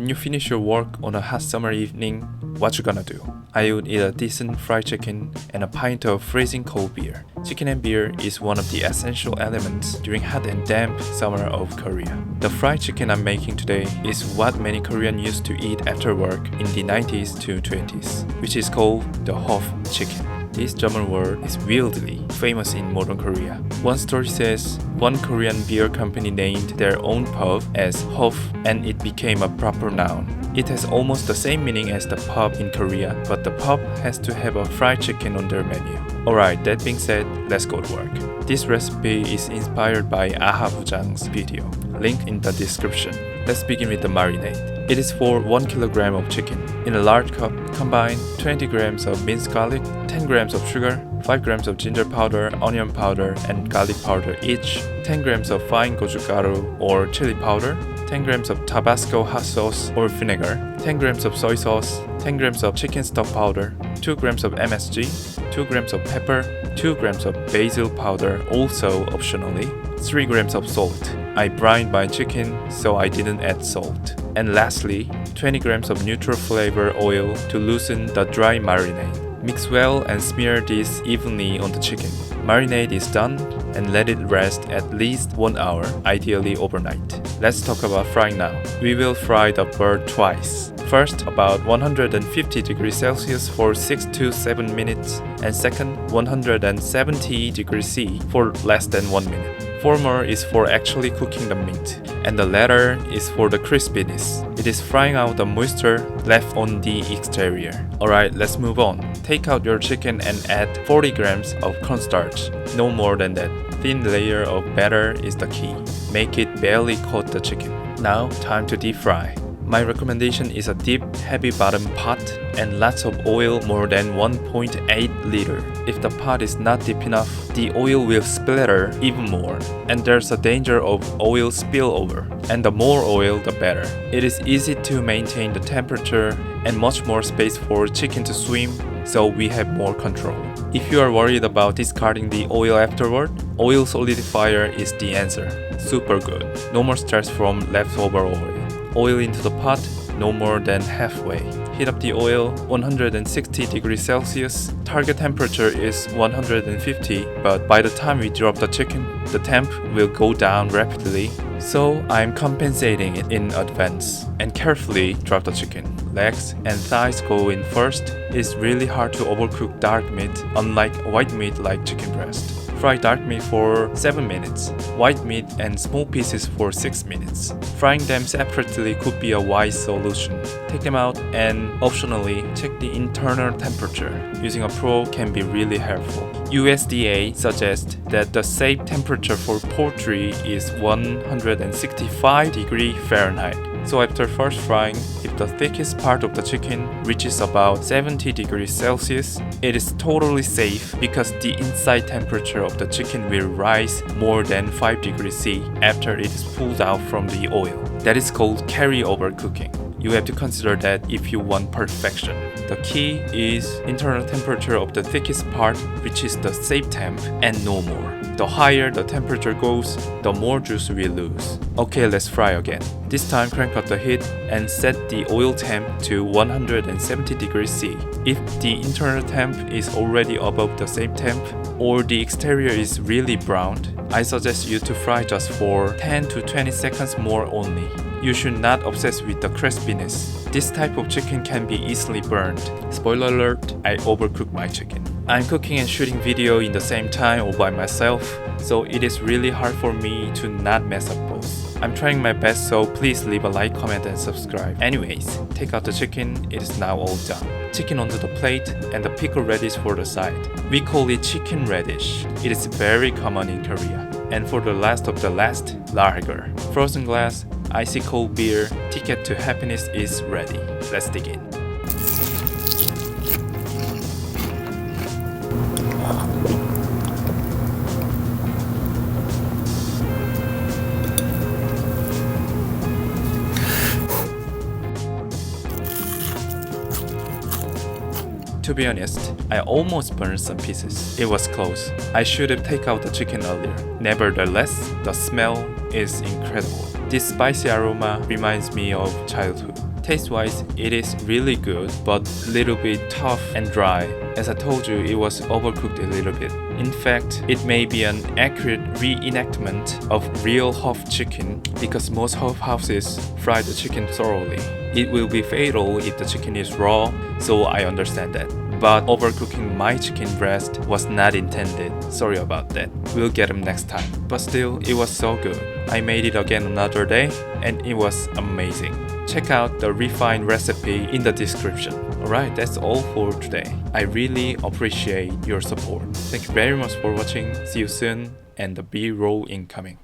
When you finish your work on a hot summer evening, what you gonna do? I would eat a decent fried chicken and a pint of freezing cold beer. Chicken and beer is one of the essential elements during hot and damp summer of Korea. The fried chicken I'm making today is what many Koreans used to eat after work in the 90s to 20s, which is called the Hof Chicken. This German word is weirdly famous in modern Korea. One story says one Korean beer company named their own pub as Hof and it became a proper noun. It has almost the same meaning as the pub in Korea, but the pub has to have a fried chicken on their menu. Alright, that being said, let's go to work. This recipe is inspired by Aha Bujang's video, link in the description. Let's begin with the marinade. It is for 1 kilogram of chicken. In a large cup, combine 20 grams of minced garlic, 10 grams of sugar, 5 grams of ginger powder, onion powder, and garlic powder each, 10 grams of fine gochugaru or chili powder, 10 grams of Tabasco hot sauce or vinegar, 10 grams of soy sauce, 10 grams of chicken stock powder, 2 grams of MSG, 2 grams of pepper, 2 grams of basil powder, also optionally, 3 grams of salt. I brined my chicken, so I didn't add salt. And lastly, 20 grams of neutral flavor oil to loosen the dry marinade. Mix well and smear this evenly on the chicken. Marinade is done and let it rest at least 1 hour, ideally overnight. Let's talk about frying now. We will fry the bird twice. First, about 150 degrees Celsius for 6 to 7 minutes, and second, 170 degrees C for less than 1 minute. Former is for actually cooking the meat, and the latter is for the crispiness. It is frying out the moisture left on the exterior. Alright, let's move on. Take out your chicken and add 40 grams of cornstarch, no more than that. Thin layer of batter is the key. Make it barely coat the chicken. Now, time to deep fry. My recommendation is a deep, heavy bottom pot and lots of oil, more than 1.8 liter. If the pot is not deep enough, the oil will splatter even more, and there's a danger of oil spillover. And the more oil, the better. It is easy to maintain the temperature and much more space for chicken to swim, so we have more control. If you are worried about discarding the oil afterward, oil solidifier is the answer. Super good. No more stress from leftover oil. Oil into the pot, no more than halfway. Heat up the oil 160 degrees Celsius. Target temperature is 150, but by the time we drop the chicken, the temp will go down rapidly. So I'm compensating it in advance and carefully drop the chicken. Legs and thighs go in first. It's really hard to overcook dark meat, unlike white meat like chicken breast. Fry dark meat for 7 minutes, white meat and small pieces for 6 minutes. Frying them separately could be a wise solution. Take them out and optionally check the internal temperature. Using a probe can be really helpful. USDA suggests that the safe temperature for poultry is 165 degrees Fahrenheit. So after first frying, if the thickest part of the chicken reaches about 70 degrees Celsius, it is totally safe because the inside temperature of the chicken will rise more than 5 degrees C after it is pulled out from the oil. That is called carryover cooking. You have to consider that if you want perfection. The key is internal temperature of the thickest part reaches the safe temp and no more. The higher the temperature goes, the more juice we lose. Okay, let's fry again. This time crank up the heat and set the oil temp to 170 degrees C. If the internal temp is already above the same temp or the exterior is really browned, I suggest you to fry just for 10 to 20 seconds more only. You should not obsess with the crispiness. This type of chicken can be easily burned. Spoiler alert, I overcooked my chicken. I'm cooking and shooting video in the same time all by myself, so it is really hard for me to not mess up both. I'm trying my best, so please leave a like, comment and subscribe. Anyways, take out the chicken, it is now all done. Chicken onto the plate and the pickled radish for the side. We call it chicken radish. It is very common in Korea. And for the last of the last, lager. Frozen glass, icy cold beer, ticket to happiness is ready. Let's dig in. To be honest, I almost burned some pieces. It was close. I should have taken out the chicken earlier. Nevertheless, the smell is incredible. This spicy aroma reminds me of childhood. Taste-wise, it is really good, but little bit tough and dry. As I told you, it was overcooked a little bit. In fact, it may be an accurate reenactment of real Hof Chicken because most Hof houses fry the chicken thoroughly. It will be fatal if the chicken is raw, so I understand that. But overcooking my chicken breast was not intended. Sorry about that. We'll get them next time. But still, it was so good. I made it again another day, and it was amazing. Check out the refined recipe in the description. Alright, that's all for today. I really appreciate your support. Thank you very much for watching. See you soon, and the B-roll incoming.